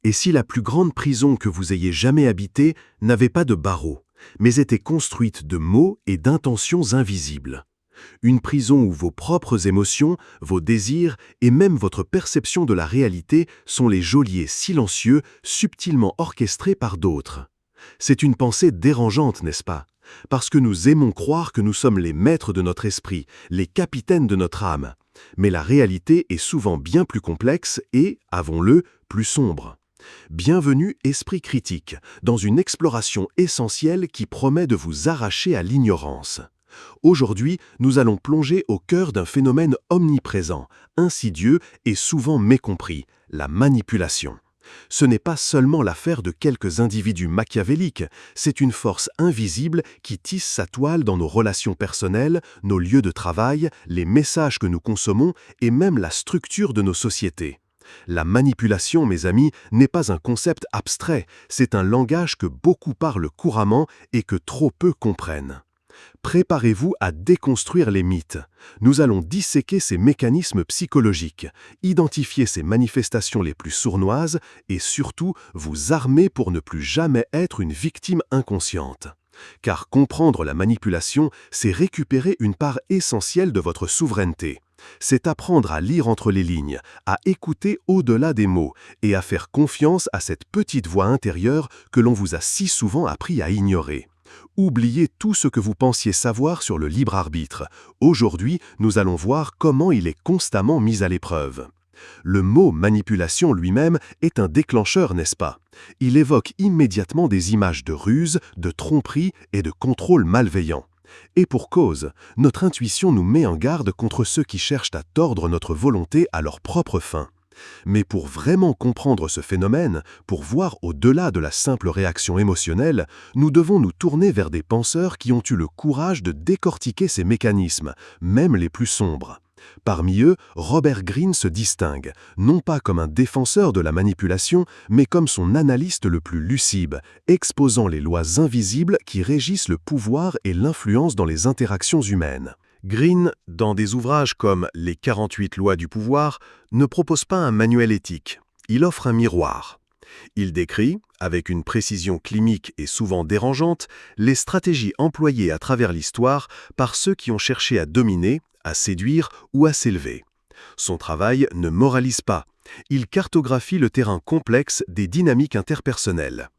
Et si la plus grande prison que vous ayez jamais habitée n'avait pas de barreaux, mais était construite de mots et d'intentions invisibles? Une prison où vos propres émotions, vos désirs et même votre perception de la réalité sont les geôliers silencieux, subtilement orchestrés par d'autres. C'est une pensée dérangeante, n'est-ce pas? Parce que nous aimons croire que nous sommes les maîtres de notre esprit, les capitaines de notre âme. Mais la réalité est souvent bien plus complexe et, avouons-le, plus sombre. Bienvenue, esprit critique, dans une exploration essentielle qui promet de vous arracher à l'ignorance. Aujourd'hui, nous allons plonger au cœur d'un phénomène omniprésent, insidieux et souvent mécompris, la manipulation. Ce n'est pas seulement l'affaire de quelques individus machiavéliques, c'est une force invisible qui tisse sa toile dans nos relations personnelles, nos lieux de travail, les messages que nous consommons et même la structure de nos sociétés. La manipulation, mes amis, n'est pas un concept abstrait, c'est un langage que beaucoup parlent couramment et que trop peu comprennent. Préparez-vous à déconstruire les mythes. Nous allons disséquer ces mécanismes psychologiques, identifier ces manifestations les plus sournoises et surtout vous armer pour ne plus jamais être une victime inconsciente. Car comprendre la manipulation, c'est récupérer une part essentielle de votre souveraineté. C'est apprendre à lire entre les lignes, à écouter au-delà des mots et à faire confiance à cette petite voix intérieure que l'on vous a si souvent appris à ignorer. Oubliez tout ce que vous pensiez savoir sur le libre arbitre. Aujourd'hui, nous allons voir comment il est constamment mis à l'épreuve. Le mot manipulation lui-même est un déclencheur, n'est-ce pas? Il évoque immédiatement des images de ruse, de tromperie et de contrôle malveillant. Et pour cause, notre intuition nous met en garde contre ceux qui cherchent à tordre notre volonté à leur propre fin. Mais pour vraiment comprendre ce phénomène, pour voir au-delà de la simple réaction émotionnelle, nous devons nous tourner vers des penseurs qui ont eu le courage de décortiquer ces mécanismes, même les plus sombres. Parmi eux, Robert Greene se distingue, non pas comme un défenseur de la manipulation, mais comme son analyste le plus lucide, exposant les lois invisibles qui régissent le pouvoir et l'influence dans les interactions humaines. Greene, dans des ouvrages comme Les 48 lois du pouvoir, ne propose pas un manuel éthique, il offre un miroir. Il décrit, avec une précision clinique et souvent dérangeante, les stratégies employées à travers l'histoire par ceux qui ont cherché à dominer, à séduire ou à s'élever. Son travail ne moralise pas, il cartographie le terrain complexe des dynamiques interpersonnelles.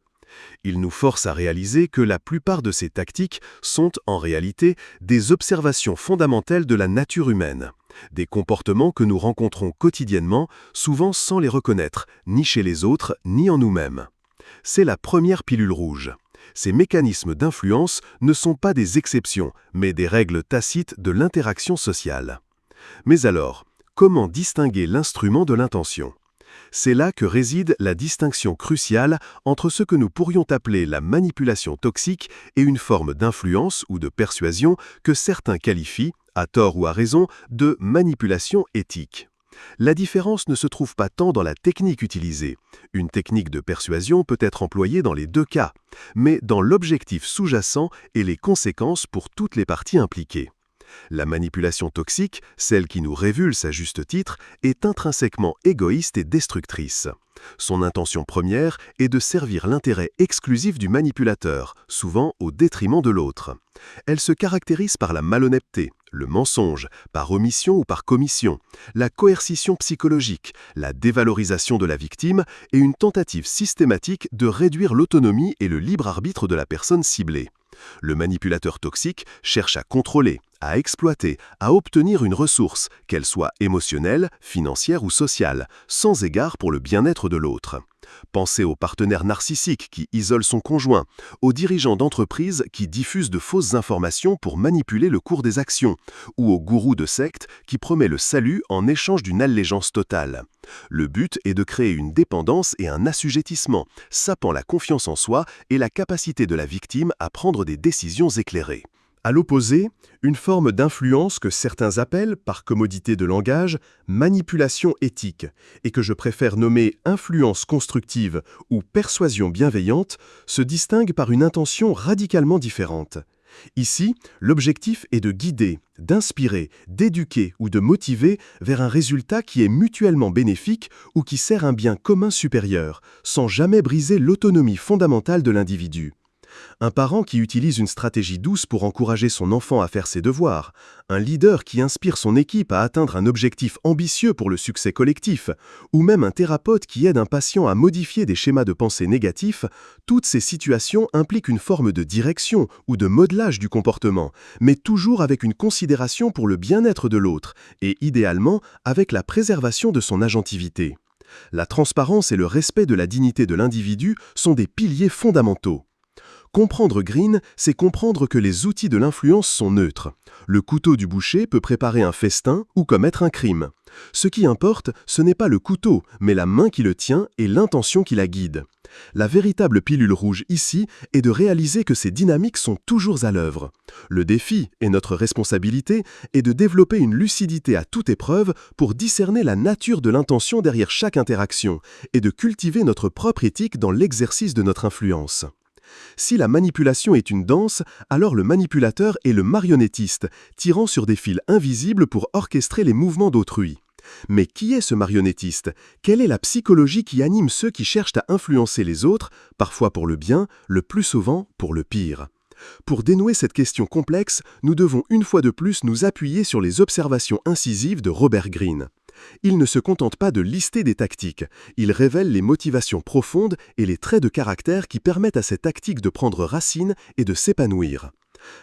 Il nous force à réaliser que la plupart de ces tactiques sont en réalité des observations fondamentales de la nature humaine, des comportements que nous rencontrons quotidiennement, souvent sans les reconnaître, ni chez les autres, ni en nous-mêmes. C'est la première pilule rouge. Ces mécanismes d'influence ne sont pas des exceptions, mais des règles tacites de l'interaction sociale. Mais alors, comment distinguer l'instrument de l'intention ? C'est là que réside la distinction cruciale entre ce que nous pourrions appeler la manipulation toxique et une forme d'influence ou de persuasion que certains qualifient, à tort ou à raison, de manipulation éthique. La différence ne se trouve pas tant dans la technique utilisée. Une technique de persuasion peut être employée dans les deux cas, mais dans l'objectif sous-jacent et les conséquences pour toutes les parties impliquées. La manipulation toxique, celle qui nous révulse à juste titre, est intrinsèquement égoïste et destructrice. Son intention première est de servir l'intérêt exclusif du manipulateur, souvent au détriment de l'autre. Elle se caractérise par la malhonnêteté, le mensonge, par omission ou par commission, la coercition psychologique, la dévalorisation de la victime et une tentative systématique de réduire l'autonomie et le libre arbitre de la personne ciblée. Le manipulateur toxique cherche à contrôler, à exploiter, à obtenir une ressource, qu'elle soit émotionnelle, financière ou sociale, sans égard pour le bien-être de l'autre. Pensez au partenaire narcissique qui isole son conjoint, aux dirigeants d'entreprises qui diffusent de fausses informations pour manipuler le cours des actions, ou au gourou de secte qui promet le salut en échange d'une allégeance totale. Le but est de créer une dépendance et un assujettissement, sapant la confiance en soi et la capacité de la victime à prendre des décisions éclairées. À l'opposé, une forme d'influence que certains appellent, par commodité de langage, manipulation éthique, et que je préfère nommer influence constructive ou persuasion bienveillante, se distingue par une intention radicalement différente. Ici, l'objectif est de guider, d'inspirer, d'éduquer ou de motiver vers un résultat qui est mutuellement bénéfique ou qui sert un bien commun supérieur, sans jamais briser l'autonomie fondamentale de l'individu. Un parent qui utilise une stratégie douce pour encourager son enfant à faire ses devoirs, un leader qui inspire son équipe à atteindre un objectif ambitieux pour le succès collectif, ou même un thérapeute qui aide un patient à modifier des schémas de pensée négatifs, toutes ces situations impliquent une forme de direction ou de modelage du comportement, mais toujours avec une considération pour le bien-être de l'autre, et idéalement avec la préservation de son agentivité. La transparence et le respect de la dignité de l'individu sont des piliers fondamentaux. Comprendre Green, c'est comprendre que les outils de l'influence sont neutres. Le couteau du boucher peut préparer un festin ou commettre un crime. Ce qui importe, ce n'est pas le couteau, mais la main qui le tient et l'intention qui la guide. La véritable pilule rouge ici est de réaliser que ces dynamiques sont toujours à l'œuvre. Le défi, et notre responsabilité, est de développer une lucidité à toute épreuve pour discerner la nature de l'intention derrière chaque interaction et de cultiver notre propre éthique dans l'exercice de notre influence. Si la manipulation est une danse, alors le manipulateur est le marionnettiste, tirant sur des fils invisibles pour orchestrer les mouvements d'autrui. Mais qui est ce marionnettiste? Quelle est la psychologie qui anime ceux qui cherchent à influencer les autres, parfois pour le bien, le plus souvent pour le pire? Pour dénouer cette question complexe, nous devons une fois de plus nous appuyer sur les observations incisives de Robert Greene. Il ne se contente pas de lister des tactiques, il révèle les motivations profondes et les traits de caractère qui permettent à ces tactiques de prendre racine et de s'épanouir.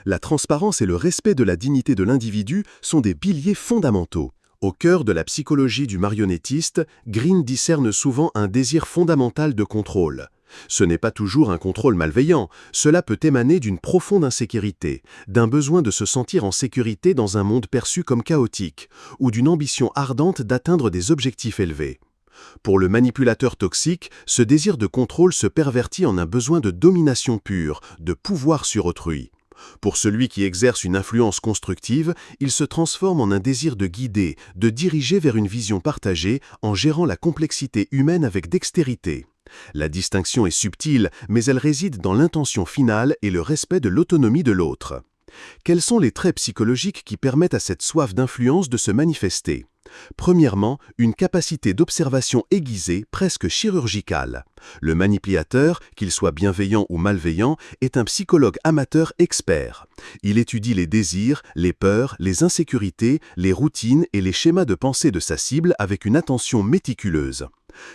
La transparence et le respect de la dignité de l'individu sont des piliers fondamentaux. Au cœur de la psychologie du marionnettiste, Greene discerne souvent un désir fondamental de contrôle. Ce n'est pas toujours un contrôle malveillant, cela peut émaner d'une profonde insécurité, d'un besoin de se sentir en sécurité dans un monde perçu comme chaotique, ou d'une ambition ardente d'atteindre des objectifs élevés. Pour le manipulateur toxique, ce désir de contrôle se pervertit en un besoin de domination pure, de pouvoir sur autrui. Pour celui qui exerce une influence constructive, il se transforme en un désir de guider, de diriger vers une vision partagée en gérant la complexité humaine avec dextérité. La distinction est subtile, mais elle réside dans l'intention finale et le respect de l'autonomie de l'autre. Quels sont les traits psychologiques qui permettent à cette soif d'influence de se manifester? Premièrement, une capacité d'observation aiguisée, presque chirurgicale. Le manipulateur, qu'il soit bienveillant ou malveillant, est un psychologue amateur expert. Il étudie les désirs, les peurs, les insécurités, les routines et les schémas de pensée de sa cible avec une attention méticuleuse.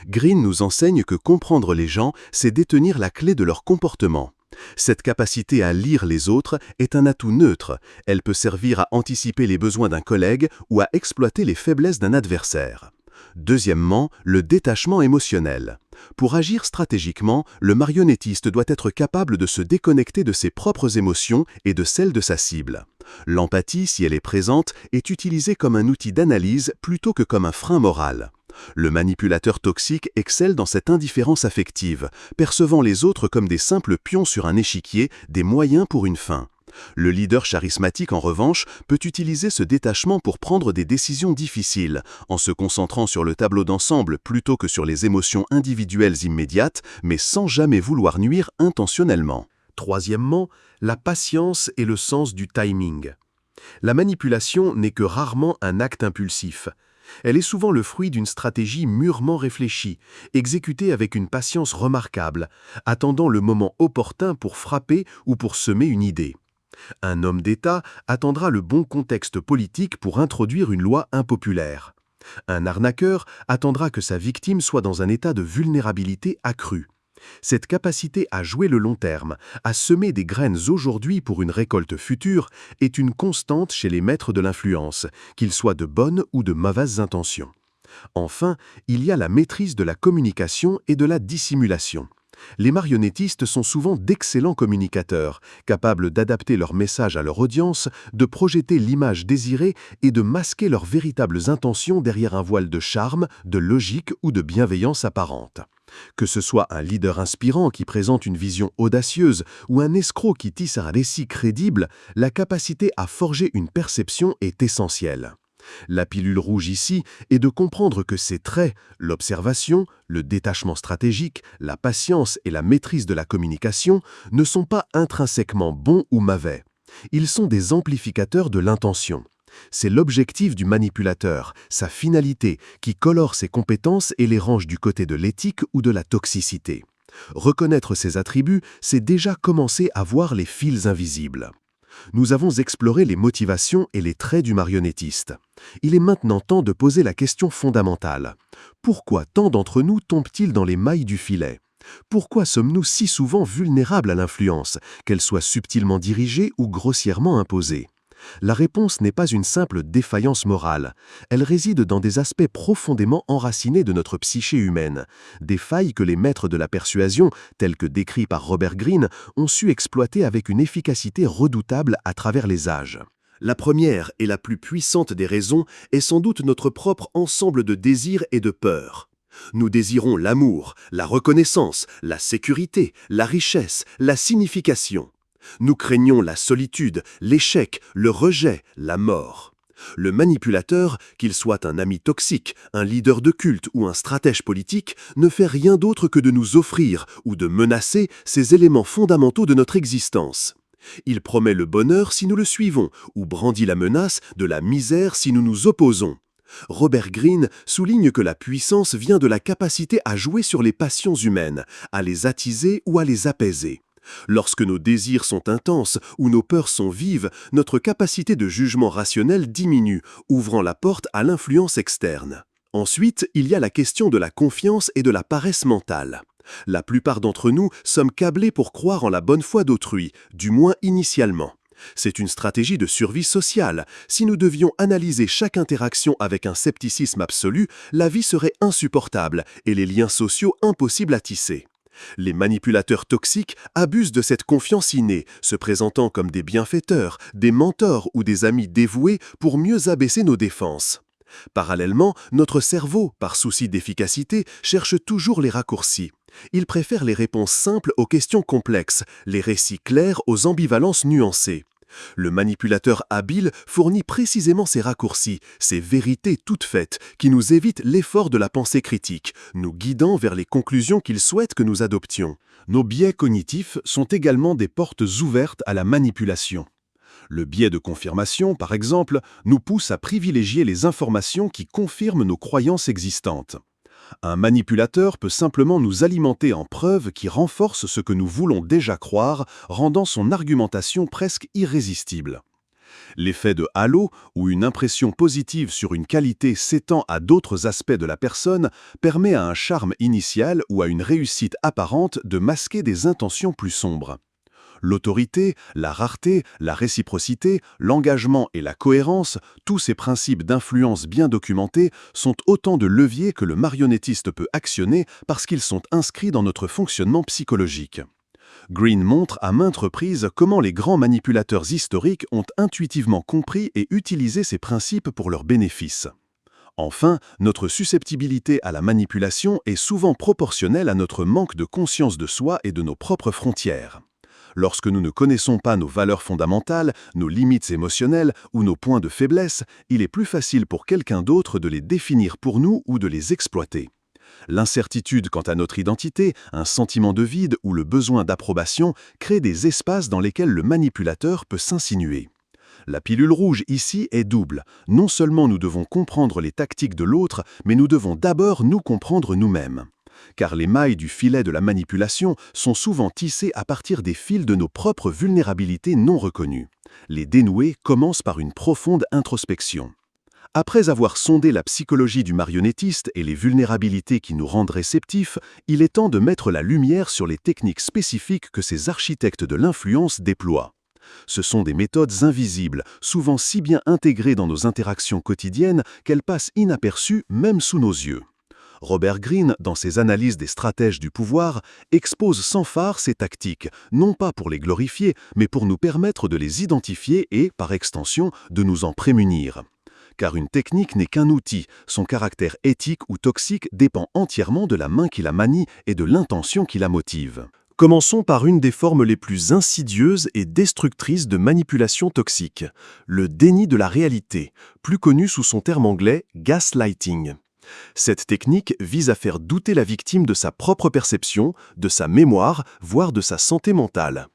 Greene nous enseigne que comprendre les gens, c'est détenir la clé de leur comportement. Cette capacité à lire les autres est un atout neutre. Elle peut servir à anticiper les besoins d'un collègue ou à exploiter les faiblesses d'un adversaire. Deuxièmement, le détachement émotionnel. Pour agir stratégiquement, le marionnettiste doit être capable de se déconnecter de ses propres émotions et de celles de sa cible. L'empathie, si elle est présente, est utilisée comme un outil d'analyse plutôt que comme un frein moral. Le manipulateur toxique excelle dans cette indifférence affective, percevant les autres comme des simples pions sur un échiquier, des moyens pour une fin. Le leader charismatique, en revanche, peut utiliser ce détachement pour prendre des décisions difficiles, en se concentrant sur le tableau d'ensemble plutôt que sur les émotions individuelles immédiates, mais sans jamais vouloir nuire intentionnellement. Troisièmement, la patience et le sens du timing. La manipulation n'est que rarement un acte impulsif. Elle est souvent le fruit d'une stratégie mûrement réfléchie, exécutée avec une patience remarquable, attendant le moment opportun pour frapper ou pour semer une idée. Un homme d'État attendra le bon contexte politique pour introduire une loi impopulaire. Un arnaqueur attendra que sa victime soit dans un état de vulnérabilité accrue. Cette capacité à jouer le long terme, à semer des graines aujourd'hui pour une récolte future, est une constante chez les maîtres de l'influence, qu'ils soient de bonnes ou de mauvaises intentions. Enfin, il y a la maîtrise de la communication et de la dissimulation. Les marionnettistes sont souvent d'excellents communicateurs, capables d'adapter leur message à leur audience, de projeter l'image désirée et de masquer leurs véritables intentions derrière un voile de charme, de logique ou de bienveillance apparente. Que ce soit un leader inspirant qui présente une vision audacieuse ou un escroc qui tisse un récit crédible, la capacité à forger une perception est essentielle. La pilule rouge ici est de comprendre que ces traits, l'observation, le détachement stratégique, la patience et la maîtrise de la communication, ne sont pas intrinsèquement bons ou mauvais. Ils sont des amplificateurs de l'intention. C'est l'objectif du manipulateur, sa finalité, qui colore ses compétences et les range du côté de l'éthique ou de la toxicité. Reconnaître ces attributs, c'est déjà commencer à voir les fils invisibles. Nous avons exploré les motivations et les traits du marionnettiste. Il est maintenant temps de poser la question fondamentale. Pourquoi tant d'entre nous tombent-ils dans les mailles du filet ? Pourquoi sommes-nous si souvent vulnérables à l'influence, qu'elle soit subtilement dirigée ou grossièrement imposée ? La réponse n'est pas une simple défaillance morale. Elle réside dans des aspects profondément enracinés de notre psyché humaine, des failles que les maîtres de la persuasion, tels que décrits par Robert Greene, ont su exploiter avec une efficacité redoutable à travers les âges. La première et la plus puissante des raisons est sans doute notre propre ensemble de désirs et de peurs. Nous désirons l'amour, la reconnaissance, la sécurité, la richesse, la signification. Nous craignons la solitude, l'échec, le rejet, la mort. Le manipulateur, qu'il soit un ami toxique, un leader de culte ou un stratège politique, ne fait rien d'autre que de nous offrir ou de menacer ces éléments fondamentaux de notre existence. Il promet le bonheur si nous le suivons, ou brandit la menace de la misère si nous nous opposons. Robert Greene souligne que la puissance vient de la capacité à jouer sur les passions humaines, à les attiser ou à les apaiser. Lorsque nos désirs sont intenses ou nos peurs sont vives, notre capacité de jugement rationnel diminue, ouvrant la porte à l'influence externe. Ensuite, il y a la question de la confiance et de la paresse mentale. La plupart d'entre nous sommes câblés pour croire en la bonne foi d'autrui, du moins initialement. C'est une stratégie de survie sociale. Si nous devions analyser chaque interaction avec un scepticisme absolu, la vie serait insupportable et les liens sociaux impossibles à tisser. Les manipulateurs toxiques abusent de cette confiance innée, se présentant comme des bienfaiteurs, des mentors ou des amis dévoués pour mieux abaisser nos défenses. Parallèlement, notre cerveau, par souci d'efficacité, cherche toujours les raccourcis. Il préfère les réponses simples aux questions complexes, les récits clairs aux ambivalences nuancées. Le manipulateur habile fournit précisément ces raccourcis, ces vérités toutes faites, qui nous évitent l'effort de la pensée critique, nous guidant vers les conclusions qu'il souhaite que nous adoptions. Nos biais cognitifs sont également des portes ouvertes à la manipulation. Le biais de confirmation, par exemple, nous pousse à privilégier les informations qui confirment nos croyances existantes. Un manipulateur peut simplement nous alimenter en preuves qui renforcent ce que nous voulons déjà croire, rendant son argumentation presque irrésistible. L'effet de halo, où une impression positive sur une qualité s'étend à d'autres aspects de la personne, permet à un charme initial ou à une réussite apparente de masquer des intentions plus sombres. L'autorité, la rareté, la réciprocité, l'engagement et la cohérence, tous ces principes d'influence bien documentés, sont autant de leviers que le marionnettiste peut actionner parce qu'ils sont inscrits dans notre fonctionnement psychologique. Greene montre à maintes reprises comment les grands manipulateurs historiques ont intuitivement compris et utilisé ces principes pour leur bénéfice. Enfin, notre susceptibilité à la manipulation est souvent proportionnelle à notre manque de conscience de soi et de nos propres frontières. Lorsque nous ne connaissons pas nos valeurs fondamentales, nos limites émotionnelles ou nos points de faiblesse, il est plus facile pour quelqu'un d'autre de les définir pour nous ou de les exploiter. L'incertitude quant à notre identité, un sentiment de vide ou le besoin d'approbation créent des espaces dans lesquels le manipulateur peut s'insinuer. La pilule rouge ici est double. Non seulement nous devons comprendre les tactiques de l'autre, mais nous devons d'abord nous comprendre nous-mêmes. Car les mailles du filet de la manipulation sont souvent tissées à partir des fils de nos propres vulnérabilités non reconnues. Les dénouer commence par une profonde introspection. Après avoir sondé la psychologie du marionnettiste et les vulnérabilités qui nous rendent réceptifs, il est temps de mettre la lumière sur les techniques spécifiques que ces architectes de l'influence déploient. Ce sont des méthodes invisibles, souvent si bien intégrées dans nos interactions quotidiennes qu'elles passent inaperçues même sous nos yeux. Robert Greene, dans ses analyses des stratèges du pouvoir, expose sans fard ces tactiques, non pas pour les glorifier, mais pour nous permettre de les identifier et, par extension, de nous en prémunir. Car une technique n'est qu'un outil, son caractère éthique ou toxique dépend entièrement de la main qui la manie et de l'intention qui la motive. Commençons par une des formes les plus insidieuses et destructrices de manipulation toxique, le déni de la réalité, plus connu sous son terme anglais « gaslighting ». Cette technique vise à faire douter la victime de sa propre perception, de sa mémoire, voire de sa santé mentale.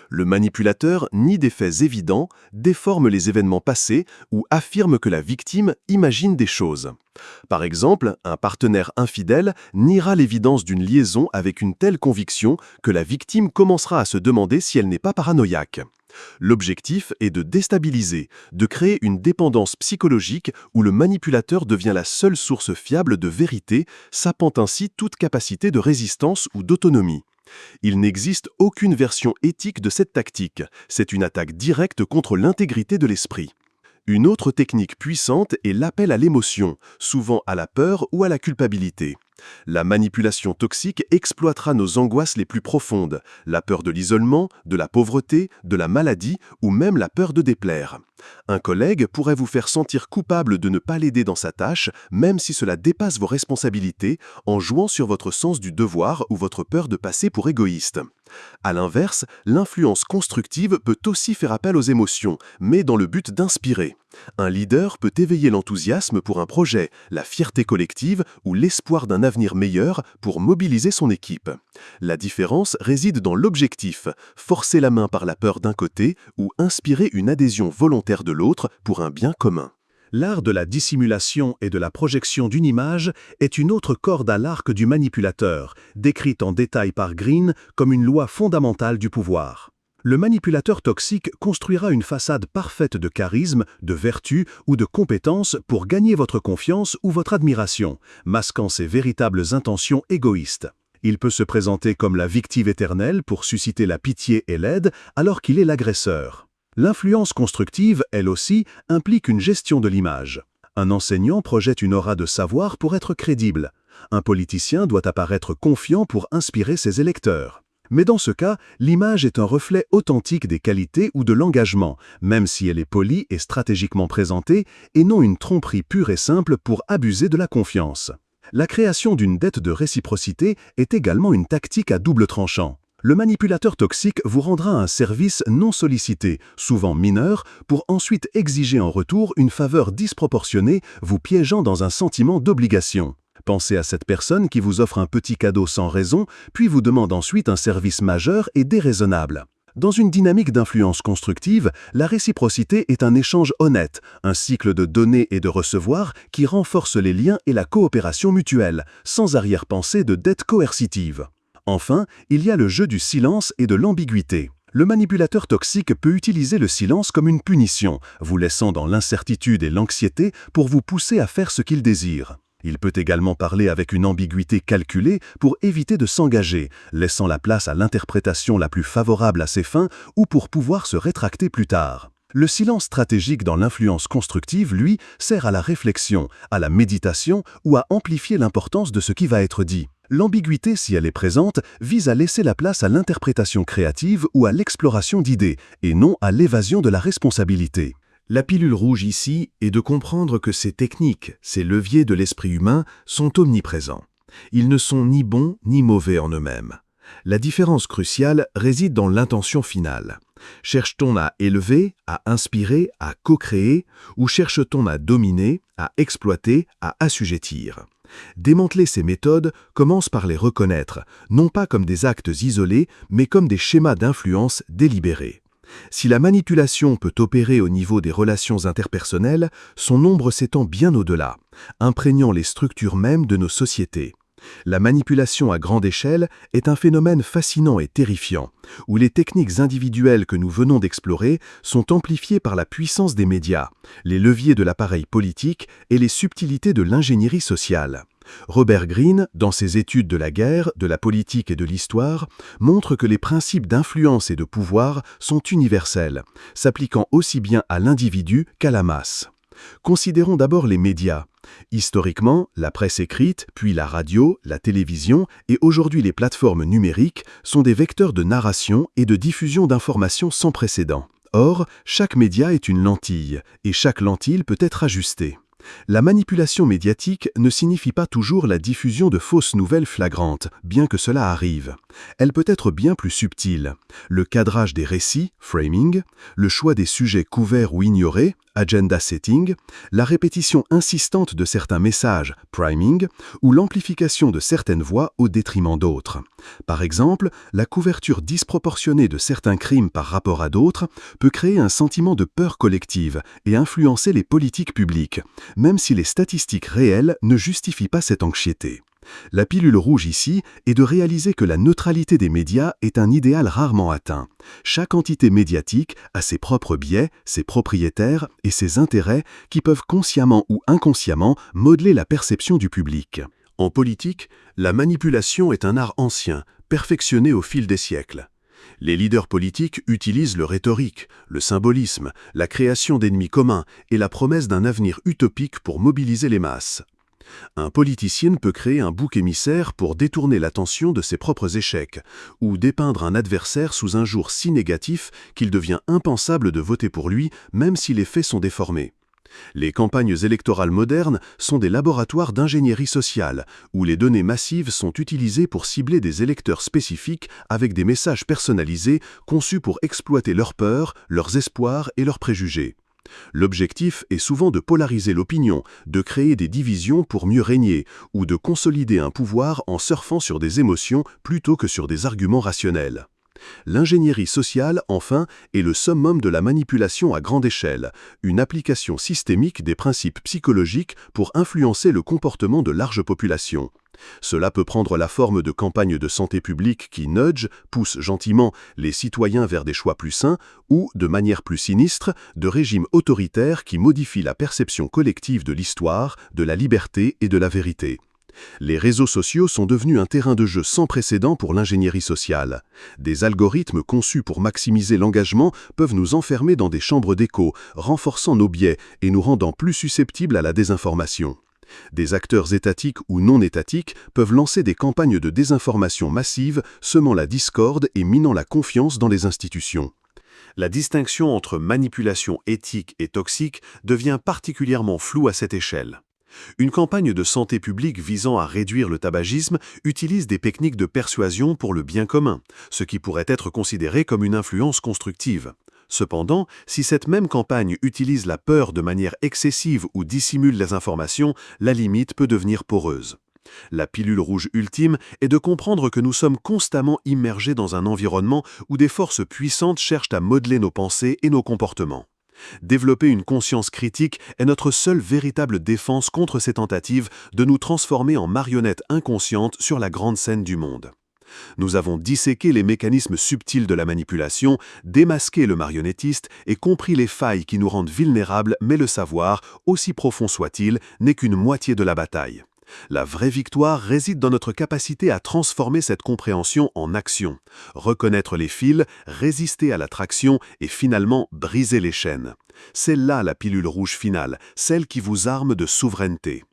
Le manipulateur nie des faits évidents, déforme les événements passés ou affirme que la victime imagine des choses. Par exemple, un partenaire infidèle niera l'évidence d'une liaison avec une telle conviction que la victime commencera à se demander si elle n'est pas paranoïaque. L'objectif est de déstabiliser, de créer une dépendance psychologique où le manipulateur devient la seule source fiable de vérité, sapant ainsi toute capacité de résistance ou d'autonomie. Il n'existe aucune version éthique de cette tactique, c'est une attaque directe contre l'intégrité de l'esprit. Une autre technique puissante est l'appel à l'émotion, souvent à la peur ou à la culpabilité. La manipulation toxique exploitera nos angoisses les plus profondes, la peur de l'isolement, de la pauvreté, de la maladie ou même la peur de déplaire. Un collègue pourrait vous faire sentir coupable de ne pas l'aider dans sa tâche, même si cela dépasse vos responsabilités, en jouant sur votre sens du devoir ou votre peur de passer pour égoïste. À l'inverse, l'influence constructive peut aussi faire appel aux émotions, mais dans le but d'inspirer. Un leader peut éveiller l'enthousiasme pour un projet, la fierté collective ou l'espoir d'un avenir meilleur pour mobiliser son équipe. La différence réside dans l'objectif, forcer la main par la peur d'un côté ou inspirer une adhésion volontaire de l'autre pour un bien commun. L'art de la dissimulation et de la projection d'une image est une autre corde à l'arc du manipulateur, décrite en détail par Green comme une loi fondamentale du pouvoir. Le manipulateur toxique construira une façade parfaite de charisme, de vertu ou de compétence pour gagner votre confiance ou votre admiration, masquant ses véritables intentions égoïstes. Il peut se présenter comme la victime éternelle pour susciter la pitié et l'aide alors qu'il est l'agresseur. L'influence constructive, elle aussi, implique une gestion de l'image. Un enseignant projette une aura de savoir pour être crédible. Un politicien doit apparaître confiant pour inspirer ses électeurs. Mais dans ce cas, l'image est un reflet authentique des qualités ou de l'engagement, même si elle est polie et stratégiquement présentée, et non une tromperie pure et simple pour abuser de la confiance. La création d'une dette de réciprocité est également une tactique à double tranchant. Le manipulateur toxique vous rendra un service non sollicité, souvent mineur, pour ensuite exiger en retour une faveur disproportionnée, vous piégeant dans un sentiment d'obligation. Pensez à cette personne qui vous offre un petit cadeau sans raison, puis vous demande ensuite un service majeur et déraisonnable. Dans une dynamique d'influence constructive, la réciprocité est un échange honnête, un cycle de donner et de recevoir qui renforce les liens et la coopération mutuelle, sans arrière-pensée de dette coercitive. Enfin, il y a le jeu du silence et de l'ambiguïté. Le manipulateur toxique peut utiliser le silence comme une punition, vous laissant dans l'incertitude et l'anxiété pour vous pousser à faire ce qu'il désire. Il peut également parler avec une ambiguïté calculée pour éviter de s'engager, laissant la place à l'interprétation la plus favorable à ses fins ou pour pouvoir se rétracter plus tard. Le silence stratégique dans l'influence constructive, lui, sert à la réflexion, à la méditation ou à amplifier l'importance de ce qui va être dit. L'ambiguïté, si elle est présente, vise à laisser la place à l'interprétation créative ou à l'exploration d'idées, et non à l'évasion de la responsabilité. La pilule rouge ici est de comprendre que ces techniques, ces leviers de l'esprit humain sont omniprésents. Ils ne sont ni bons ni mauvais en eux-mêmes. La différence cruciale réside dans l'intention finale. Cherche-t-on à élever, à inspirer, à co-créer, ou cherche-t-on à dominer, à exploiter, à assujettir ? Démanteler ces méthodes commence par les reconnaître, non pas comme des actes isolés, mais comme des schémas d'influence délibérés. Si la manipulation peut opérer au niveau des relations interpersonnelles, son nombre s'étend bien au-delà, imprégnant les structures mêmes de nos sociétés. La manipulation à grande échelle est un phénomène fascinant et terrifiant, où les techniques individuelles que nous venons d'explorer sont amplifiées par la puissance des médias, les leviers de l'appareil politique et les subtilités de l'ingénierie sociale. Robert Greene, dans ses études de la guerre, de la politique et de l'histoire, montre que les principes d'influence et de pouvoir sont universels, s'appliquant aussi bien à l'individu qu'à la masse. Considérons d'abord les médias. Historiquement, la presse écrite, puis la radio, la télévision et aujourd'hui les plateformes numériques sont des vecteurs de narration et de diffusion d'informations sans précédent. Or, chaque média est une lentille, et chaque lentille peut être ajustée. La manipulation médiatique ne signifie pas toujours la diffusion de fausses nouvelles flagrantes, bien que cela arrive. Elle peut être bien plus subtile. Le cadrage des récits, framing, le choix des sujets couverts ou ignorés, agenda setting, la répétition insistante de certains messages, priming, ou l'amplification de certaines voix au détriment d'autres. Par exemple, la couverture disproportionnée de certains crimes par rapport à d'autres peut créer un sentiment de peur collective et influencer les politiques publiques, même si les statistiques réelles ne justifient pas cette anxiété. La pilule rouge ici est de réaliser que la neutralité des médias est un idéal rarement atteint. Chaque entité médiatique a ses propres biais, ses propriétaires et ses intérêts qui peuvent consciemment ou inconsciemment modeler la perception du public. En politique, la manipulation est un art ancien, perfectionné au fil des siècles. Les leaders politiques utilisent le rhétorique, le symbolisme, la création d'ennemis communs et la promesse d'un avenir utopique pour mobiliser les masses. Un politicien peut créer un bouc émissaire pour détourner l'attention de ses propres échecs, ou dépeindre un adversaire sous un jour si négatif qu'il devient impensable de voter pour lui, même si les faits sont déformés. Les campagnes électorales modernes sont des laboratoires d'ingénierie sociale, où les données massives sont utilisées pour cibler des électeurs spécifiques avec des messages personnalisés conçus pour exploiter leurs peurs, leurs espoirs et leurs préjugés. L'objectif est souvent de polariser l'opinion, de créer des divisions pour mieux régner, ou de consolider un pouvoir en surfant sur des émotions plutôt que sur des arguments rationnels. L'ingénierie sociale, enfin, est le summum de la manipulation à grande échelle, une application systémique des principes psychologiques pour influencer le comportement de larges populations. Cela peut prendre la forme de campagnes de santé publique qui poussent gentiment les citoyens vers des choix plus sains, ou, de manière plus sinistre, de régimes autoritaires qui modifient la perception collective de l'histoire, de la liberté et de la vérité. Les réseaux sociaux sont devenus un terrain de jeu sans précédent pour l'ingénierie sociale. Des algorithmes conçus pour maximiser l'engagement peuvent nous enfermer dans des chambres d'écho, renforçant nos biais et nous rendant plus susceptibles à la désinformation. Des acteurs étatiques ou non étatiques peuvent lancer des campagnes de désinformation massive, semant la discorde et minant la confiance dans les institutions. La distinction entre manipulation éthique et toxique devient particulièrement floue à cette échelle. Une campagne de santé publique visant à réduire le tabagisme utilise des techniques de persuasion pour le bien commun, ce qui pourrait être considéré comme une influence constructive. Cependant, si cette même campagne utilise la peur de manière excessive ou dissimule les informations, la limite peut devenir poreuse. La pilule rouge ultime est de comprendre que nous sommes constamment immergés dans un environnement où des forces puissantes cherchent à modeler nos pensées et nos comportements. Développer une conscience critique est notre seule véritable défense contre ces tentatives de nous transformer en marionnettes inconscientes sur la grande scène du monde. Nous avons disséqué les mécanismes subtils de la manipulation, démasqué le marionnettiste et compris les failles qui nous rendent vulnérables, mais le savoir, aussi profond soit-il, n'est qu'une moitié de la bataille. La vraie victoire réside dans notre capacité à transformer cette compréhension en action, reconnaître les fils, résister à l'attraction et finalement briser les chaînes. C'est là la pilule rouge finale, celle qui vous arme de souveraineté.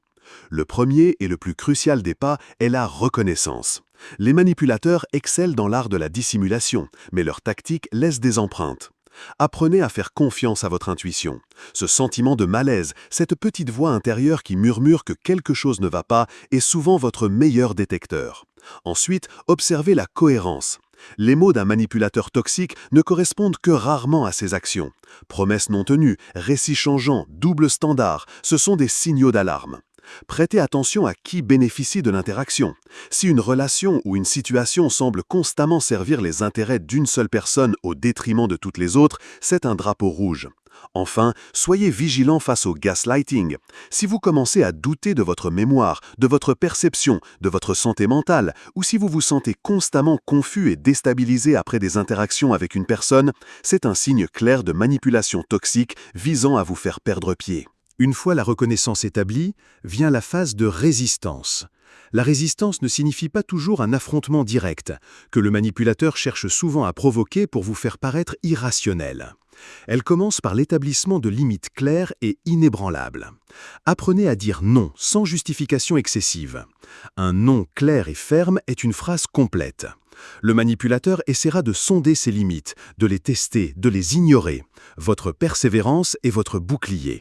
Le premier et le plus crucial des pas est la reconnaissance. Les manipulateurs excellent dans l'art de la dissimulation, mais leurs tactiques laissent des empreintes. Apprenez à faire confiance à votre intuition. Ce sentiment de malaise, cette petite voix intérieure qui murmure que quelque chose ne va pas, est souvent votre meilleur détecteur. Ensuite, observez la cohérence. Les mots d'un manipulateur toxique ne correspondent que rarement à ses actions. Promesses non tenues, récits changeants, double standard, ce sont des signaux d'alarme. Prêtez attention à qui bénéficie de l'interaction. Si une relation ou une situation semble constamment servir les intérêts d'une seule personne au détriment de toutes les autres, c'est un drapeau rouge. Enfin, soyez vigilant face au gaslighting. Si vous commencez à douter de votre mémoire, de votre perception, de votre santé mentale, ou si vous vous sentez constamment confus et déstabilisé après des interactions avec une personne, c'est un signe clair de manipulation toxique visant à vous faire perdre pied. Une fois la reconnaissance établie, vient la phase de résistance. La résistance ne signifie pas toujours un affrontement direct, que le manipulateur cherche souvent à provoquer pour vous faire paraître irrationnel. Elle commence par l'établissement de limites claires et inébranlables. Apprenez à dire non sans justification excessive. Un non clair et ferme est une phrase complète. Le manipulateur essaiera de sonder ses limites, de les tester, de les ignorer. Votre persévérance est votre bouclier.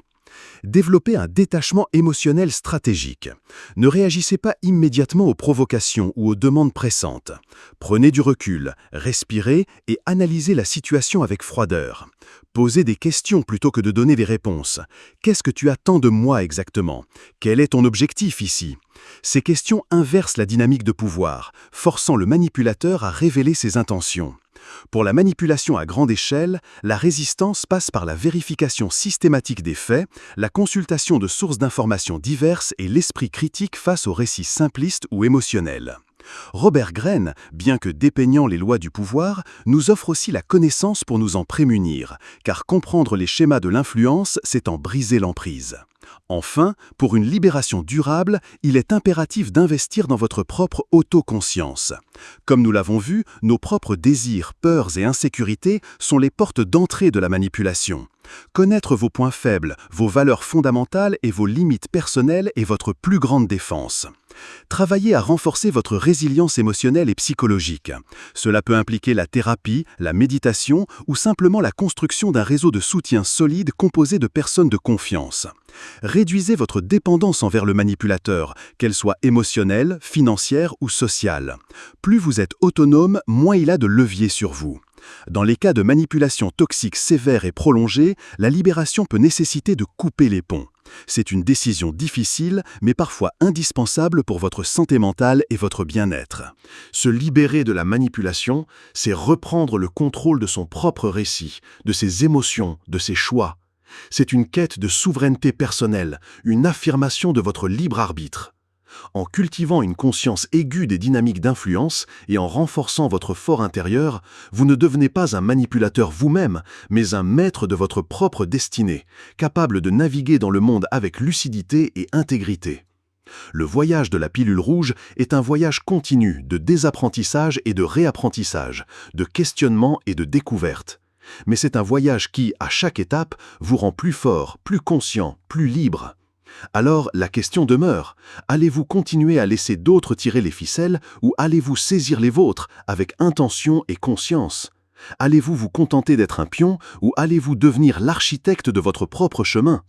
Développez un détachement émotionnel stratégique. Ne réagissez pas immédiatement aux provocations ou aux demandes pressantes. Prenez du recul, respirez et analysez la situation avec froideur. Posez des questions plutôt que de donner des réponses. Qu'est-ce que tu attends de moi exactement? Quel est ton objectif ici? Ces questions inversent la dynamique de pouvoir, forçant le manipulateur à révéler ses intentions. Pour la manipulation à grande échelle, la résistance passe par la vérification systématique des faits, la consultation de sources d'informations diverses et l'esprit critique face aux récits simplistes ou émotionnels. Robert Greene, bien que dépeignant les lois du pouvoir, nous offre aussi la connaissance pour nous en prémunir, car comprendre les schémas de l'influence, c'est en briser l'emprise. Enfin, pour une libération durable, il est impératif d'investir dans votre propre autoconscience. Comme nous l'avons vu, nos propres désirs, peurs et insécurités sont les portes d'entrée de la manipulation. Connaître vos points faibles, vos valeurs fondamentales et vos limites personnelles est votre plus grande défense. Travaillez à renforcer votre résilience émotionnelle et psychologique. Cela peut impliquer la thérapie, la méditation ou simplement la construction d'un réseau de soutien solide composé de personnes de confiance. Réduisez votre dépendance envers le manipulateur, qu'elle soit émotionnelle, financière ou sociale. Plus vous êtes autonome, moins il a de levier sur vous. Dans les cas de manipulation toxique sévère et prolongée, la libération peut nécessiter de couper les ponts. C'est une décision difficile, mais parfois indispensable pour votre santé mentale et votre bien-être. Se libérer de la manipulation, c'est reprendre le contrôle de son propre récit, de ses émotions, de ses choix. C'est une quête de souveraineté personnelle, une affirmation de votre libre arbitre. En cultivant une conscience aiguë des dynamiques d'influence et en renforçant votre fort intérieur, vous ne devenez pas un manipulateur vous-même, mais un maître de votre propre destinée, capable de naviguer dans le monde avec lucidité et intégrité. Le voyage de la pilule rouge est un voyage continu de désapprentissage et de réapprentissage, de questionnement et de découverte. Mais c'est un voyage qui, à chaque étape, vous rend plus fort, plus conscient, plus libre. Alors, la question demeure, allez-vous continuer à laisser d'autres tirer les ficelles ou allez-vous saisir les vôtres avec intention et conscience? Allez-vous vous contenter d'être un pion ou allez-vous devenir l'architecte de votre propre chemin?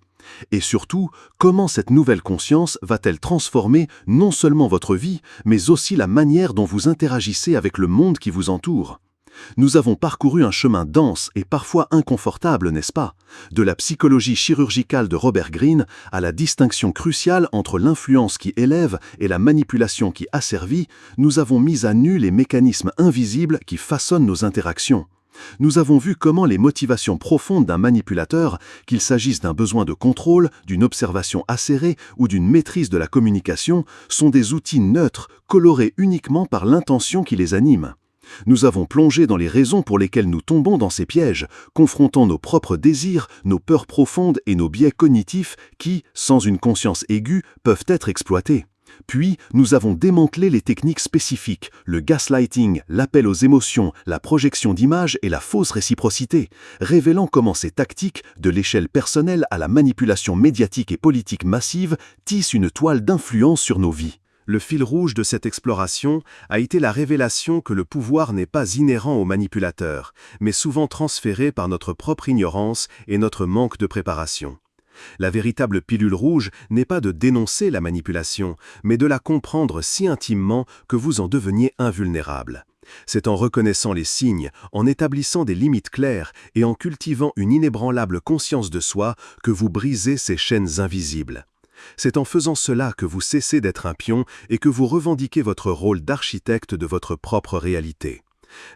Et surtout, comment cette nouvelle conscience va-t-elle transformer non seulement votre vie, mais aussi la manière dont vous interagissez avec le monde qui vous entoure? Nous avons parcouru un chemin dense et parfois inconfortable, n'est-ce pas? De la psychologie chirurgicale de Robert Greene à la distinction cruciale entre l'influence qui élève et la manipulation qui asservit, nous avons mis à nu les mécanismes invisibles qui façonnent nos interactions. Nous avons vu comment les motivations profondes d'un manipulateur, qu'il s'agisse d'un besoin de contrôle, d'une observation acérée ou d'une maîtrise de la communication, sont des outils neutres, colorés uniquement par l'intention qui les anime. Nous avons plongé dans les raisons pour lesquelles nous tombons dans ces pièges, confrontant nos propres désirs, nos peurs profondes et nos biais cognitifs qui, sans une conscience aiguë, peuvent être exploités. Puis, nous avons démantelé les techniques spécifiques, le gaslighting, l'appel aux émotions, la projection d'images et la fausse réciprocité, révélant comment ces tactiques, de l'échelle personnelle à la manipulation médiatique et politique massive, tissent une toile d'influence sur nos vies. Le fil rouge de cette exploration a été la révélation que le pouvoir n'est pas inhérent aux manipulateurs, mais souvent transféré par notre propre ignorance et notre manque de préparation. La véritable pilule rouge n'est pas de dénoncer la manipulation, mais de la comprendre si intimement que vous en deveniez invulnérable. C'est en reconnaissant les signes, en établissant des limites claires et en cultivant une inébranlable conscience de soi que vous brisez ces chaînes invisibles. C'est en faisant cela que vous cessez d'être un pion et que vous revendiquez votre rôle d'architecte de votre propre réalité.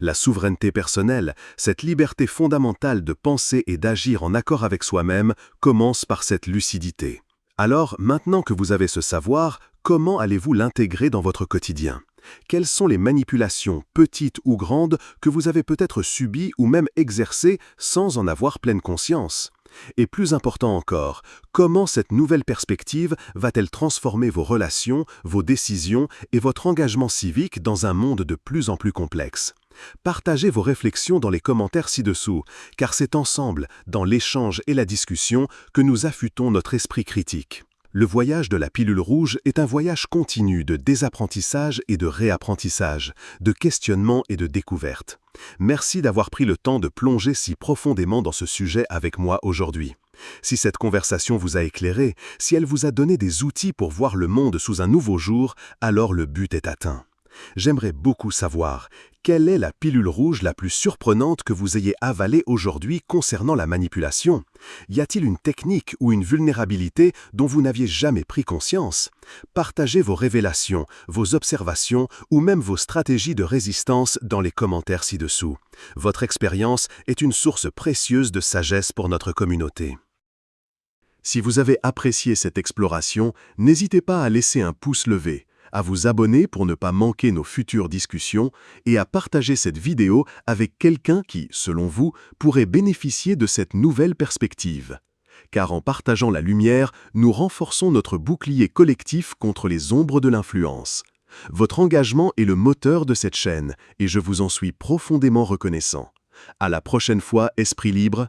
La souveraineté personnelle, cette liberté fondamentale de penser et d'agir en accord avec soi-même, commence par cette lucidité. Alors, maintenant que vous avez ce savoir, comment allez-vous l'intégrer dans votre quotidien? Quelles sont les manipulations, petites ou grandes, que vous avez peut-être subies ou même exercées sans en avoir pleine conscience? Et plus important encore, comment cette nouvelle perspective va-t-elle transformer vos relations, vos décisions et votre engagement civique dans un monde de plus en plus complexe? Partagez vos réflexions dans les commentaires ci-dessous, car c'est ensemble, dans l'échange et la discussion, que nous affûtons notre esprit critique. Le voyage de la pilule rouge est un voyage continu de désapprentissage et de réapprentissage, de questionnement et de découverte. Merci d'avoir pris le temps de plonger si profondément dans ce sujet avec moi aujourd'hui. Si cette conversation vous a éclairé, si elle vous a donné des outils pour voir le monde sous un nouveau jour, alors le but est atteint. J'aimerais beaucoup savoir, quelle est la pilule rouge la plus surprenante que vous ayez avalée aujourd'hui concernant la manipulation? Y a-t-il une technique ou une vulnérabilité dont vous n'aviez jamais pris conscience? Partagez vos révélations, vos observations ou même vos stratégies de résistance dans les commentaires ci-dessous. Votre expérience est une source précieuse de sagesse pour notre communauté. Si vous avez apprécié cette exploration, n'hésitez pas à laisser un pouce levé, à vous abonner pour ne pas manquer nos futures discussions et à partager cette vidéo avec quelqu'un qui, selon vous, pourrait bénéficier de cette nouvelle perspective. Car en partageant la lumière, nous renforçons notre bouclier collectif contre les ombres de l'influence. Votre engagement est le moteur de cette chaîne et je vous en suis profondément reconnaissant. À la prochaine fois, Esprit Libre,